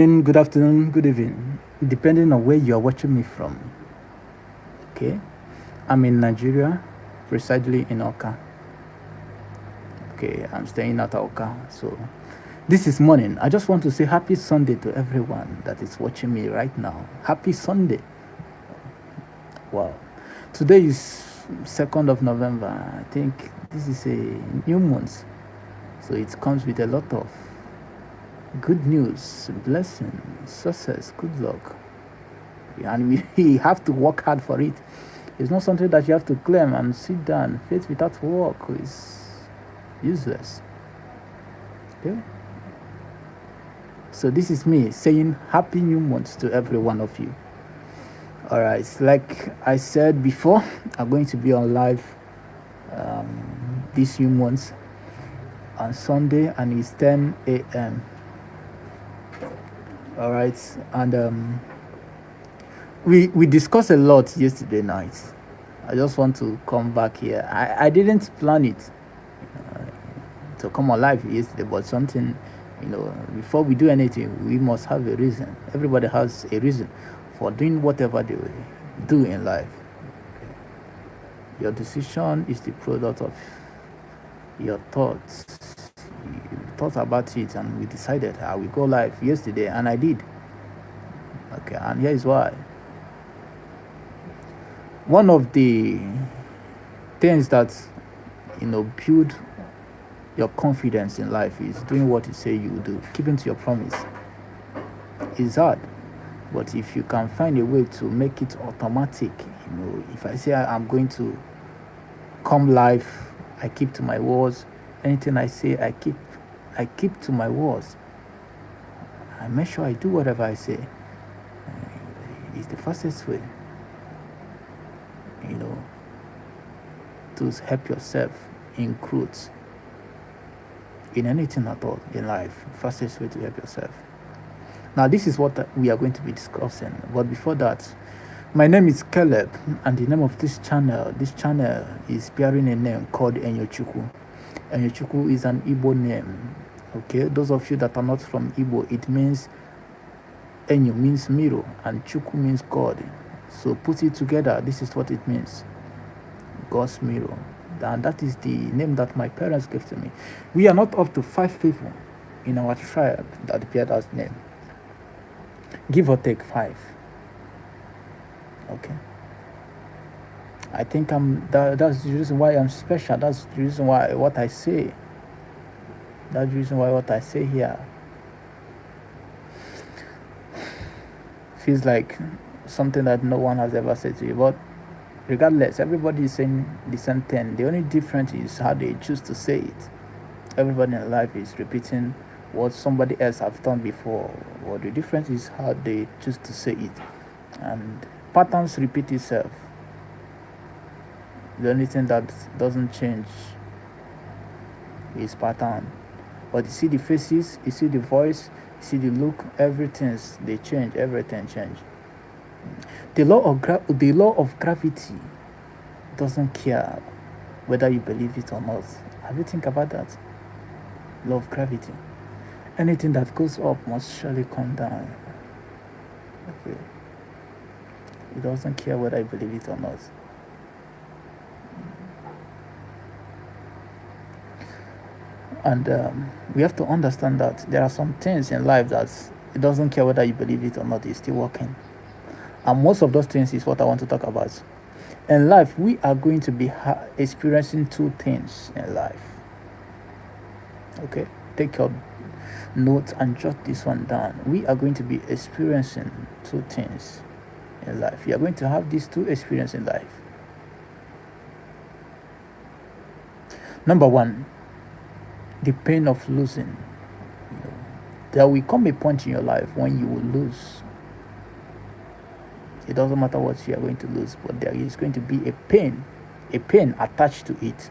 Good afternoon, good evening, depending on where you are watching me from. Okay, I'm in Nigeria, precisely in Oka. Okay, I'm staying at Oka. So, this is morning. I just want to say happy Sunday to everyone that is watching me right now. Happy Sunday. Wow. Today is 2nd of November. I think this is a new month. So, it comes with a lot of good news, blessing, success, good luck. And we have to work hard for it. It's not something that you have to claim and sit down. Faith without work is useless. Okay? So this is me saying happy new month to every one of you. All right, like I said before, I'm going to be on live this new month on Sunday, and it's 10 a.m. All right, and we discussed a lot yesterday night. I just want to come back here. I didn't plan it to come on live yesterday, but something, before we do anything, we must have a reason. Everybody has a reason for doing whatever they do in life. Okay. Your decision is the product of your thoughts. You thought about it, and we decided I will go live yesterday, and I did. Okay, and here is why. One of the things that build your confidence in life is doing what you say you will do, keeping to your promise. It's hard, but if you can find a way to make it automatic, if I say I'm going to come live, I keep to my words. Anything I say, I keep to my words. I make sure I do whatever I say. It's the fastest way, to help yourself in growth, in anything at all in life. Fastest way to help yourself. Now, this is what we are going to be discussing. But before that, my name is Caleb, and the name of this channel is bearing a name called Enyo Chu Kwu. Enyo Chu Kwu is an Igbo name. Okay, those of you that are not from Igbo, it means Enyo means mirror, and Chu Kwu means God. So put it together, this is what it means: God's mirror. And that is the name that my parents gave to me. We are not up to 5 people in our tribe that bear that name. Give or take 5. Okay. I think that's the reason why I'm special. That's the reason why what I say. That's the reason why what I say here feels like something that no one has ever said to you. But regardless, everybody is saying the same thing. The only difference is how they choose to say it. Everybody in life is repeating what somebody else have done before. What the difference is how they choose to say it. And patterns repeat itself. The only thing that doesn't change is pattern. But you see the faces, you see the voice, you see the look, everything change. The law of gravity doesn't care whether you believe it or not. Have you think about that? Law of gravity. Anything that goes up must surely come down. Okay. It doesn't care whether you believe it or not. And we have to understand that there are some things in life that it doesn't care whether you believe it or not, it's still working. And most of those things is what I want to talk about. In life, we are going to be experiencing 2 things in life. Okay, take your notes and jot this one down. We are going to be experiencing 2 things in life. You are going to have these 2 experiences in life. Number 1, the pain of losing. There will come a point in your life when you will lose. It doesn't matter what you are going to lose, but there is going to be a pain attached to it.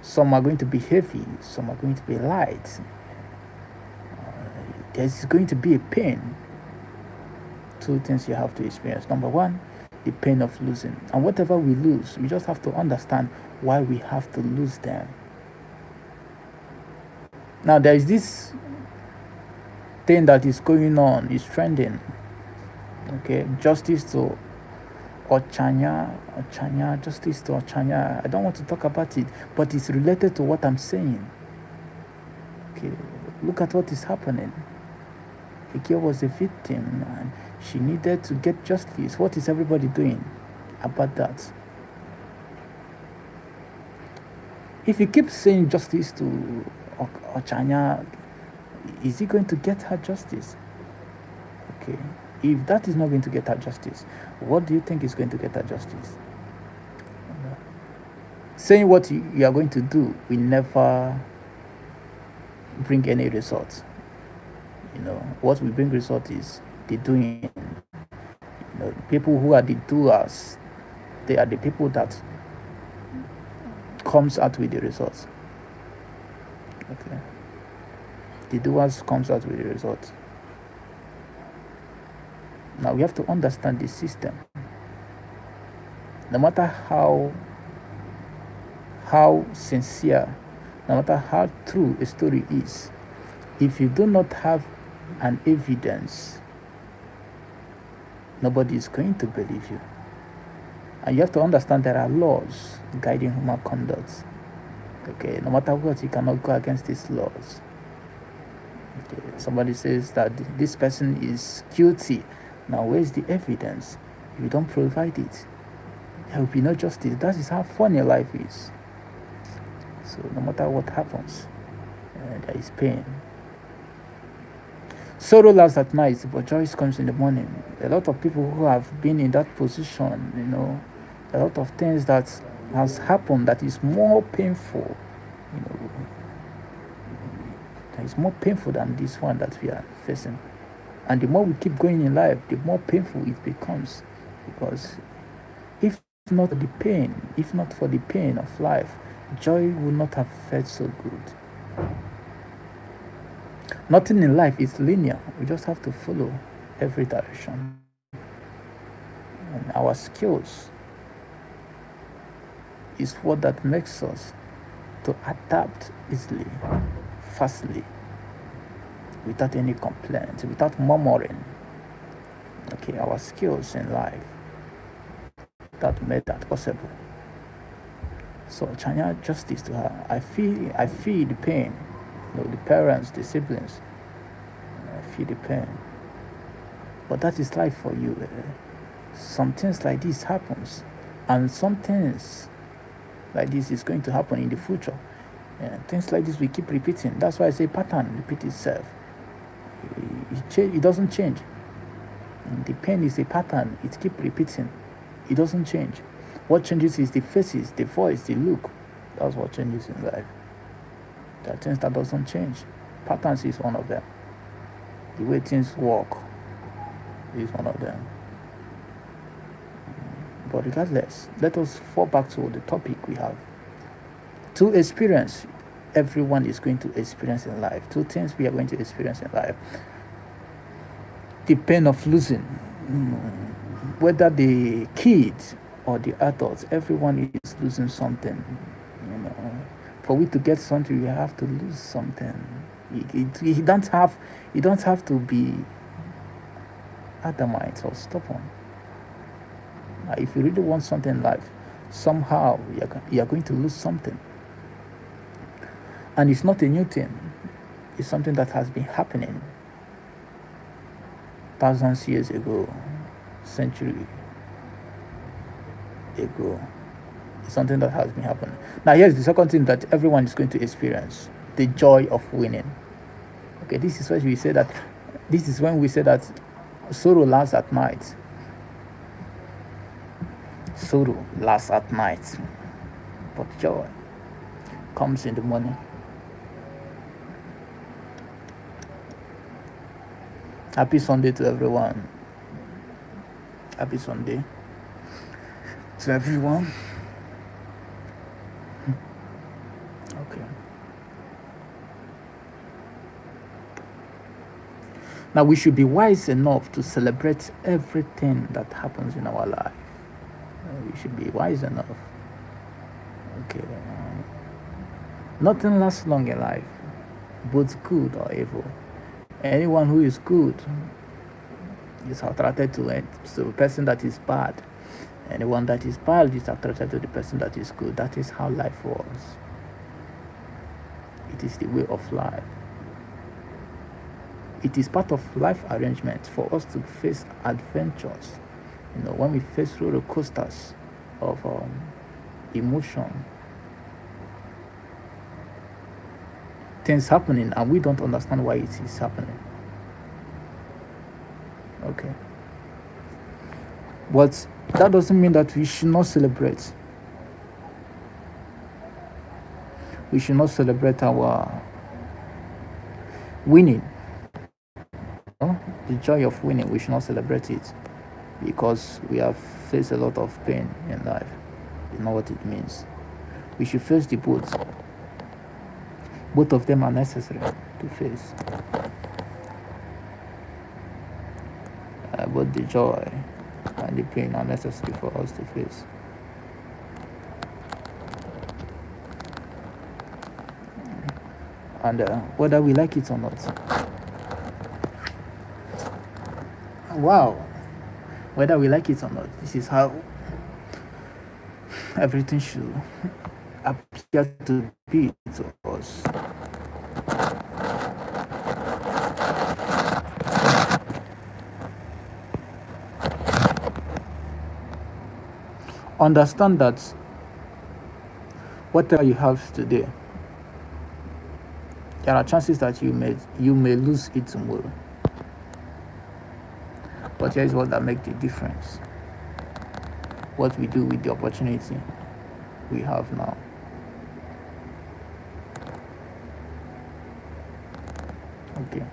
Some are going to be heavy, some are going to be light. There's going to be a pain. 2 things you have to experience. Number 1, the pain of losing. And whatever we lose, we just have to understand why we have to lose them. Now, there is this thing that is going on is trending. Okay, justice to Ochanya, justice to Ochanya. I don't want to talk about it, but it's related to what I'm saying. Okay, look at what is happening. A girl was a victim and she needed to get justice. What is everybody doing about that? If you keep saying justice to Ochanya, is he going to get her justice? Okay. If that is not going to get her justice, what do you think is going to get her justice? Saying what you are going to do will never bring any results. What will bring result is the doing. People who are the doers, they are the people that comes out with the results. Okay. The doers comes out with the results. Now we have to understand the system. No matter how sincere, no matter how true a story is, if you do not have an evidence, nobody is going to believe you. And you have to understand there are laws guiding human conduct. Okay, no matter what, you cannot go against these laws. Okay, somebody says that this person is guilty. Now, where's the evidence? If you don't provide it, there will be no justice. That is how funny life is. So, no matter what happens, there is pain. Sorrow lasts at night, but joy comes in the morning. A lot of people who have been in that position, a lot of things that has happened that is more painful, that is more painful than this one that we are facing. And the more we keep going in life, the more painful it becomes. Because if not for the pain of life, joy would not have felt so good. Nothing in life is linear. We just have to follow every direction. And our skills is what that makes us to adapt easily, fastly, without any complaints, without murmuring. Okay, our skills in life that made that possible. So Chanya, justice to her. I feel the pain. The parents, the siblings. I feel the pain. But that is life for you. Some things like this happens, and some things like this is going to happen in the future. Things like this we keep repeating. That's why I say pattern repeat itself. It doesn't change. The pain is a pattern. It keeps repeating. It doesn't change. What changes is the faces, the voice, the look. That's what changes in life. There are things that doesn't change. Patterns is one of them. The way things work is one of them. But regardless, let us fall back to the topic we have. To experience, everyone is going to experience in life. Two things we are going to experience in life. The pain of losing. Whether the kids or the adults, everyone is losing something. For we to get something, you have to lose something. You don't have to be adamant or stubborn. If you really want something in life, somehow you are going to lose something. And it's not a new thing. It's something that has been happening thousands of years ago, century ago. It's something that has been happening. Now here's the second thing that everyone is going to experience: the joy of winning. Okay, this is when we say that sorrow lasts at night. Sorrow lasts at night, but joy comes in the morning. Happy Sunday to everyone. Happy Sunday to everyone. Okay. Now we should be wise enough to celebrate everything that happens in our life. We should be wise enough. Okay. Nothing lasts long in life, both good or evil. Anyone who is good is attracted to it. So the person that is bad, anyone that is bad is attracted to the person that is good. That is how life works. It is the way of life. It is part of life arrangement for us to face adventures. When we face roller coasters of emotion, things happening and we don't understand why it is happening. Okay. But that doesn't mean that we should not celebrate. We should not celebrate our winning. The joy of winning, we should not celebrate it because we have faced a lot of pain in life. You know what it means. We should face the both. Both of them are necessary to face. Both the joy and the pain are necessary for us to face. And whether we like it or not. Wow. Whether we like it or not, this is how everything should appear to be to us. Understand that whatever you have today, there are chances that you may lose it tomorrow. But here is what that makes the difference. What we do with the opportunity we have now. Okay.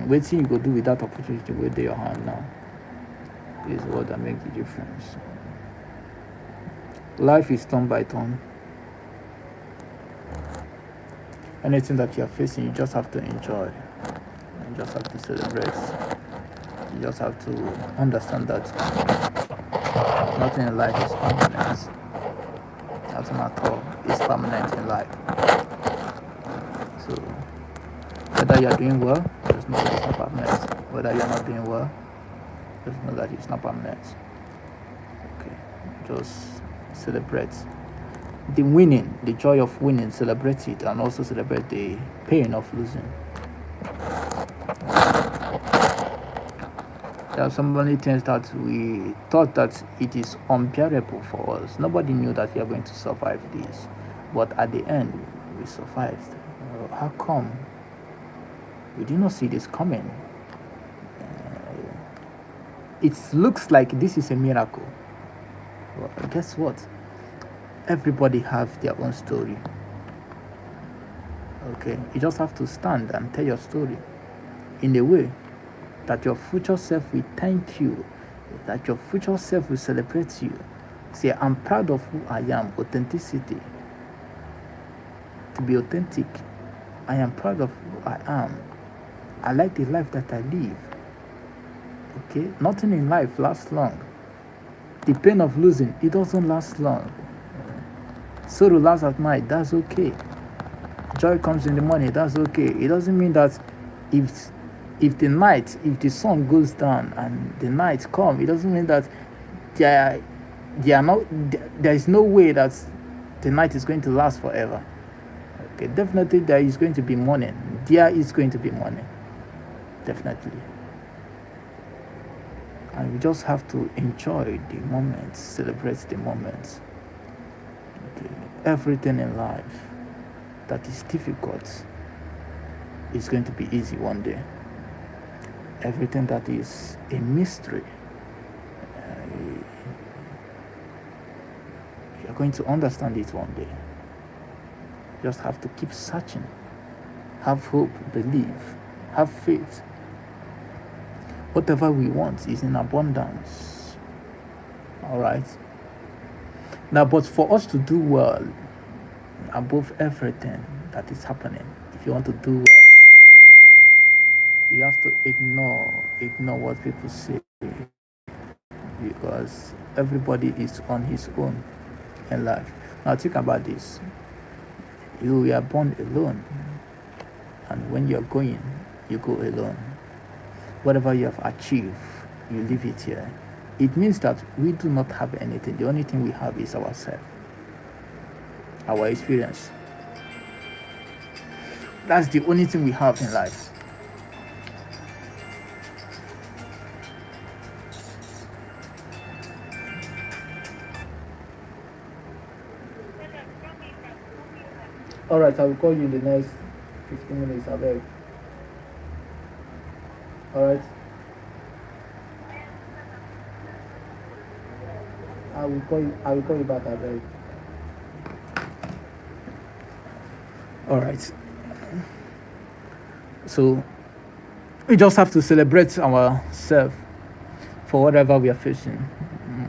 What you go do with that opportunity with your hand now is what that makes the difference. Life is turn by turn. Anything that you are facing, you just have to enjoy. You just have to celebrate. You just have to understand that nothing in life is permanent. Nothing at all is permanent in life. So whether you are doing well, just know that it's not permanent. Whether you are not doing well, just know that it's not permanent. Okay, just celebrate the winning, the joy of winning. Celebrate it, and also celebrate the pain of losing. There are so many things that we thought that it is unbearable for us. Nobody knew that we are going to survive this, but at the end, we survived. How come? We did not see this coming. It looks like this is a miracle. Well, guess what? Everybody have their own story. Okay, you just have to stand and tell your story in a way that your future self will thank you, that your future self will celebrate you. Say, I'm proud of who I am. Authenticity. To be authentic. I am proud of who I am. I like the life that I live. Okay, nothing in life lasts long. The pain of losing, it doesn't last long. Sorrow lasts at night, that's okay. Joy comes in the morning, that's okay. It doesn't mean that if the sun goes down and the night comes, it doesn't mean that there is no way that the night is going to last forever. Okay, definitely there is going to be morning. There is going to be morning. Definitely. And we just have to enjoy the moments, celebrate the moments. Okay. Everything in life that is difficult is going to be easy one day. Everything that is a mystery, you're going to understand it one day. You just have to keep searching. Have hope, believe, have faith. Whatever we want is in abundance. All right. Now, but for us to do well above everything that is happening, if you want to do well, you have to ignore what people say, because everybody is on his own in life. Now think about this. You are born alone. And when you're going, you go alone. Whatever you have achieved, you leave it here. It means that we do not have anything. The only thing we have is ourselves, our experience. That's the only thing we have in life. All right, I will call you in the next 15 minutes. I beg. All right. I will call you. I will call you back. I beg. All right. So we just have to celebrate ourselves for whatever we are facing.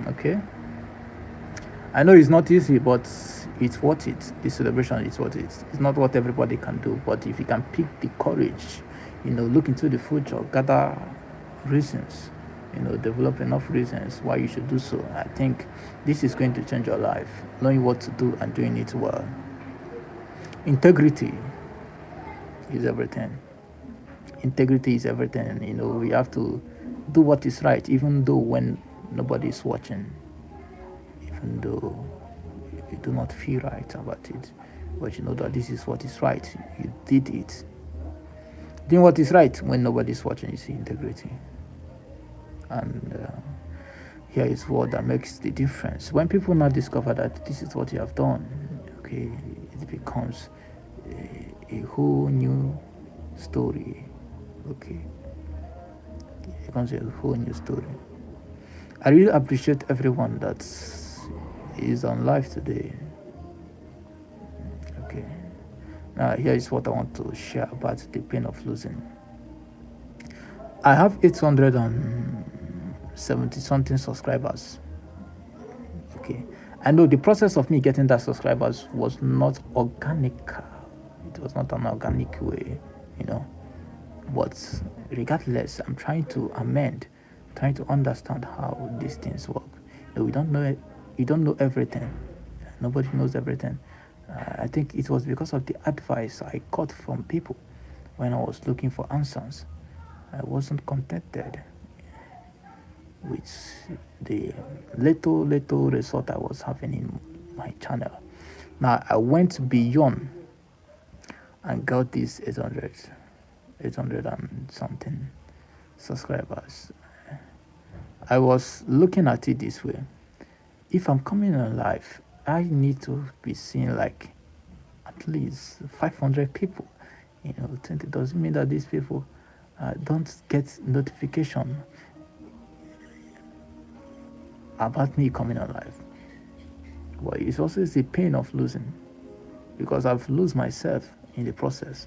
Okay. I know it's not easy, but it's worth it. The celebration is worth it. It's not what everybody can do, but if you can pick the courage, look into the future, gather reasons, develop enough reasons why you should do so. I think this is going to change your life, knowing what to do and doing it well. Integrity is everything. Integrity is everything. We have to do what is right, even though when nobody is watching, even though you do not feel right about it, but you know that this is what is right. You did it. Doing what is right when nobody is watching is integrity. And here is what that makes the difference. When people now discover that this is what you have done, okay, it becomes a whole new story. Okay, it becomes a whole new story. I really appreciate everyone that is on live today. Okay, now here is what I want to share about the pain of losing. I have 870 something subscribers. Okay, I know the process of me getting that subscribers was not organic. It was not an organic way, but regardless, I'm trying to amend, trying to understand how these things work. We don't know everything. Nobody knows everything. I think it was because of the advice I got from people when I was looking for answers. I wasn't contented with the little result I was having in my channel. Now I went beyond and got these 800 and something subscribers. I was looking at it this way. If I'm coming on live, I need to be seeing like at least 500 people. It doesn't mean that these people don't get notification about me coming on live. Well, it's also the pain of losing, because I've lost myself in the process,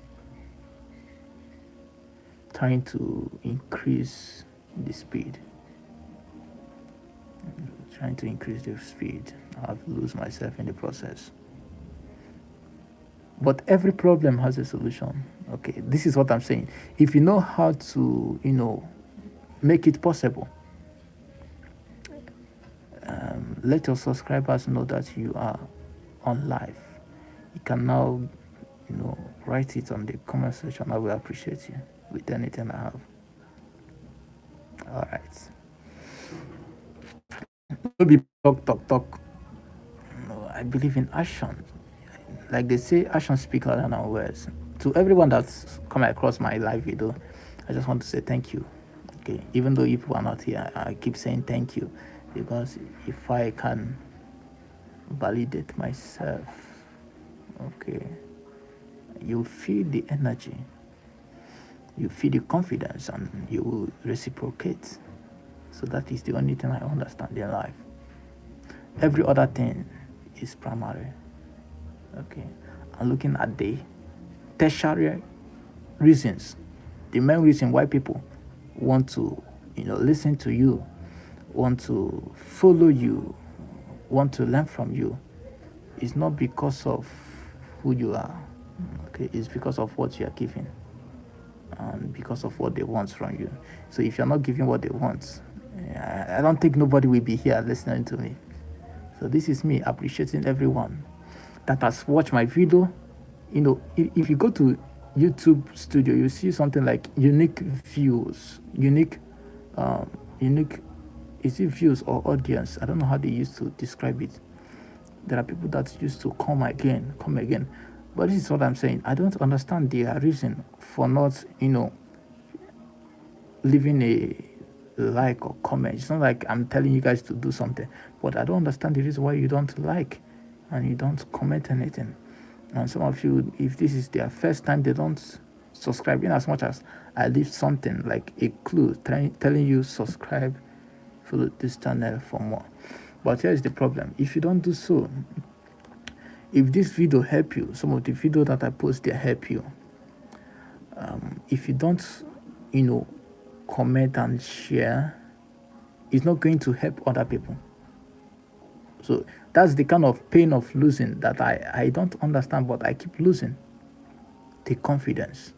trying to increase the speed. I've lost myself in the process. But every problem has a solution. Okay, this is what I'm saying. If you know how to, make it possible, let your subscribers know that you are on live. You can now, write it on the comment section. I will appreciate you with anything I have. All right. Don't be talk. No, I believe in action. Like they say, action speaks louder than our words. To everyone that's come across my live video, I just want to say thank you. Okay, even though you people are not here, I keep saying thank you, because if I can validate myself, okay, you feel the energy, you feel the confidence, and you will reciprocate. So that is the only thing I understand in life. Every other thing is primary. Okay, I'm looking at the tertiary reasons, the main reason why people want to, listen to you, want to follow you, want to learn from you, is not because of who you are. Okay, it's because of what you are giving, and because of what they want from you. So if you're not giving what they want, I don't think nobody will be here listening to me. So this is me appreciating everyone that has watched my video. If you go to YouTube studio, you see something like unique views, um, unique, is it views or audience? I don't know how they used to describe it. There are people that used to come again, come again. But this is what I'm saying. I don't understand their reason for not, leaving a like or comment. It's not like I'm telling you guys to do something, but I don't understand the reason why you don't like and you don't comment anything. And some of you, if this is their first time, they don't subscribe. In as much as I leave something like a clue telling you subscribe, follow this channel for more. But here is the problem. If you don't do so, if this video help you, some of the video that I post they help you. If you don't, comment and share, it's not going to help other people. So that's the kind of pain of losing that I don't understand, but I keep losing the confidence.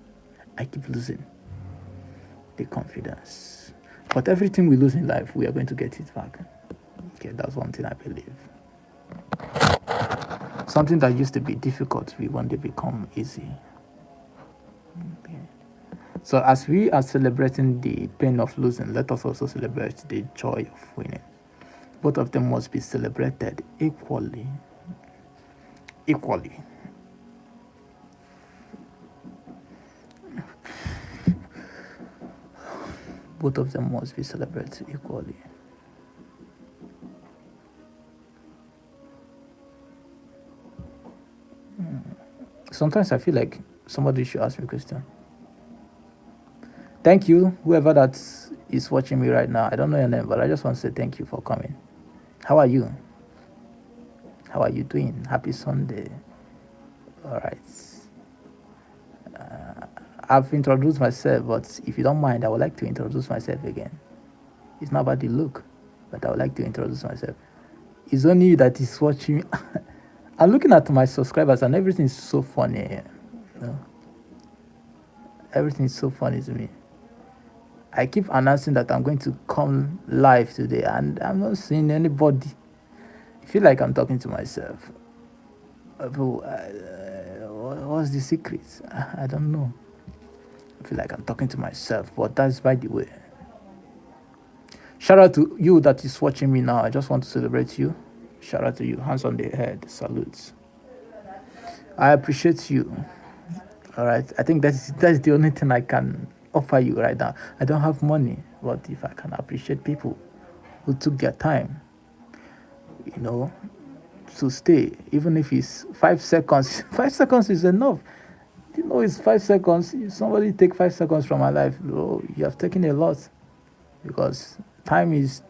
I keep losing the confidence. But everything we lose in life, we are going to get it back. Okay, that's one thing I believe. Something that used to be difficult will one day become easy. Okay. So as we are celebrating the pain of losing, let us also celebrate the joy of winning. Both of them must be celebrated equally. Equally. Both of them must be celebrated equally. Sometimes I feel like somebody should ask me a question. Thank you, whoever that is watching me right now. I don't know your name, but I just want to say thank you for coming. How are you? How are you doing? Happy Sunday. All right. I've introduced myself, but if you don't mind, I would like to introduce myself again. It's not about the look, but I would like to introduce myself. It's only you that is watching me. I'm looking at my subscribers and everything is so funny. Everything is so funny to me. I keep announcing that I'm going to come live today and I'm not seeing anybody. I feel like I'm talking to myself. What's the secret? I don't know. I feel like I'm talking to myself, but that's by the way. Shout out to you that is watching me now. I just want to celebrate you. Shout out to you. Hands on the head. Salutes. I appreciate you. All right. I think that's the only thing I can offer you right now. I don't have money, but if I can appreciate people who took their time, to stay, even if it's 5 seconds. 5 seconds is enough. It's 5 seconds. If somebody take 5 seconds from my life, you have taken a lot, because time is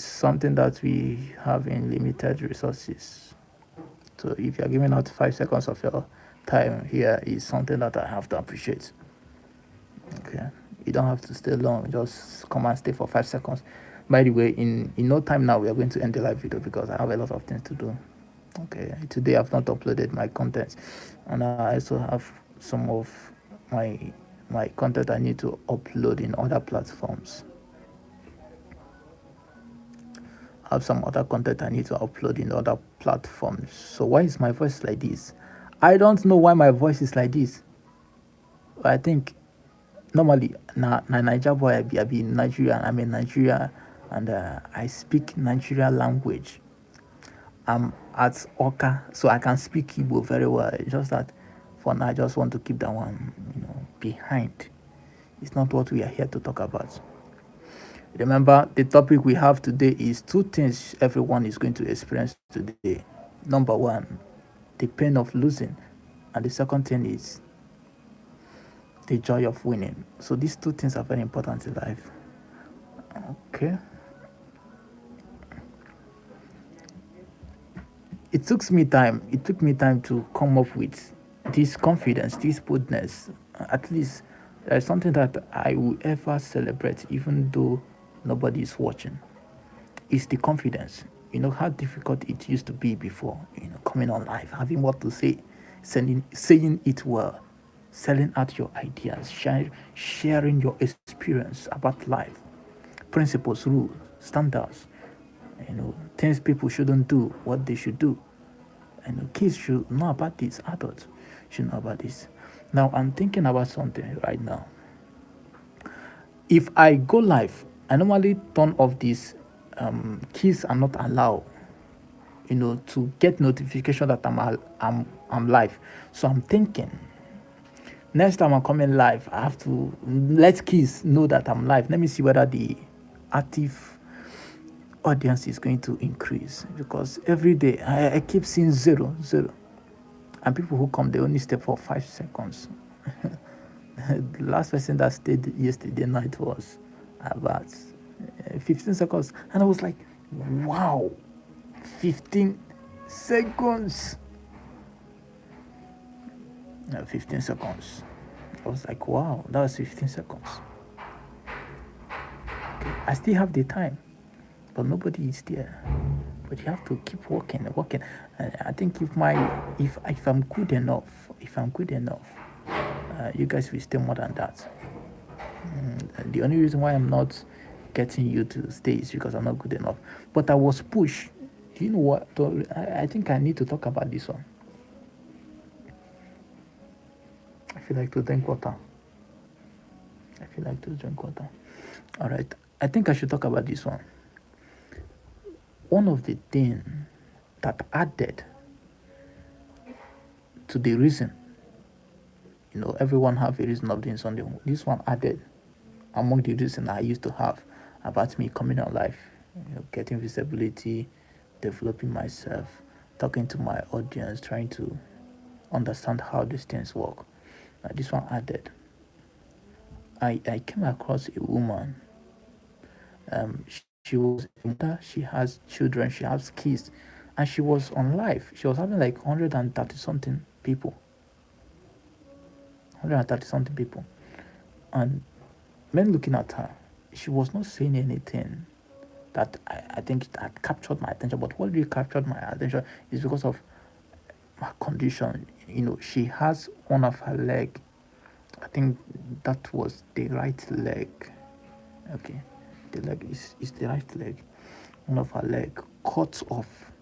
something that we have in limited resources. So if you're giving out 5 seconds of your time here, is something that I have to appreciate. Okay, you don't have to stay long. Just come and stay for 5 seconds. By the way, in no time now, we are going to end the live video because I have a lot of things to do. Okay, today I've not uploaded my content, and I also have some of my content I need to upload in other platforms. I have some other content I need to upload in other platforms. So why is my voice like this? I don't know why my voice is like this. I think normally na Niger boy, I be Nigerian. I'm in Nigeria and I speak Nigerian language. I'm at Oka, so I can speak Igbo very well. It's just that for now I just want to keep that one, behind. It's not what we are here to talk about. Remember, the topic we have today is 2 things everyone is going to experience today. Number 1, the pain of losing, and the second thing is the joy of winning. So these 2 things are very important in life. Okay. It took me time to come up with this confidence, this boldness. At least there's something that I will ever celebrate, even though nobody is watching. It's the confidence. You know how difficult it used to be before, coming on live, having what to say, saying it well, selling out your ideas, sharing your experience about life, principles, rules, standards, things people shouldn't do, what they should do. And kids should know about this, adults should know about this. Now I'm thinking about something right now. If I go live, I normally turn off these keys are not allowed, to get notification that I'm live. So I'm thinking next time I'm coming live, I have to let keys know that I'm live. Let me see whether the active audience is going to increase, because every day I keep seeing zero, zero. And people who come, they only stay for 5 seconds. The last person that stayed yesterday night was about 15 seconds. And I was like, wow, 15 seconds. 15 seconds. I was like, wow, that was 15 seconds. Okay, I still have the time, but nobody is there. But you have to keep working, working. And I think if I'm good enough, you guys will stay more than that. The only reason why I'm not getting you to stay is because I'm not good enough. But I was pushed. Do you know what? I think I need to talk about this one. I feel like to drink water. All right. I think I should talk about this one. One of the things that added to the reason, everyone have a reason of doing something. This one added among the reasons I used to have about me coming on life, getting visibility, developing myself, talking to my audience, trying to understand how these things work. This one added. I came across a woman. She was a mother, she has children, she has kids, and she was on live. She was having like 130 something people. 130 something people. And when looking at her, she was not saying anything that I think that captured my attention. But what really captured my attention is because of her condition. She has one of her leg. I think that was the right leg. Okay, the leg is the right leg. One of her leg cut off,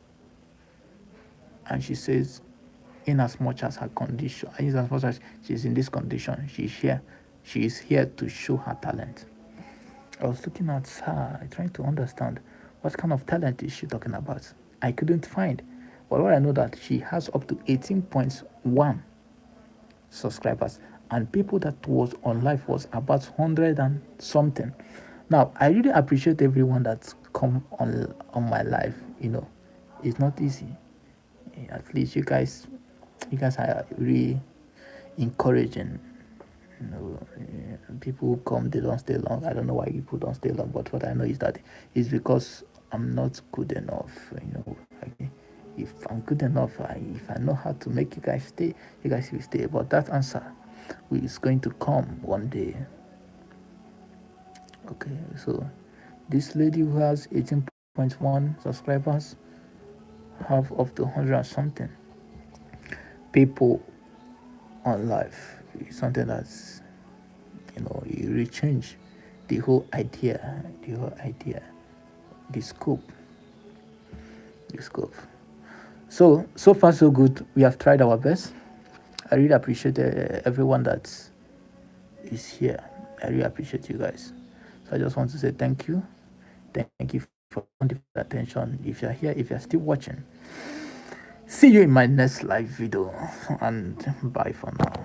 and she says, in as much as her condition, in as much as she's in this condition, she's here. She is here to show her talent. I was looking at her, trying to understand what kind of talent is she talking about. I couldn't find. But what I know that she has up to 18.1 subscribers, and people that was on live was about 100 and something. Now, I really appreciate everyone that's come on my live. It's not easy. At least you guys are really encouraging. People who come, they don't stay long. I don't know why people don't stay long, but what I know is that it's because I'm not good enough. If I'm good enough, if I know how to make you guys stay, you guys will stay. But that answer is going to come one day. Okay, so this lady who has 18.1 subscribers have up to 100 and something people on live. It's something that's you really change the whole idea, the scope. So far so good. We have tried our best. I really appreciate everyone that is here. I really appreciate you guys. So I just want to say thank you. Thank you for the attention. If you're here, if you're still watching, see you in my next live video, and bye for now.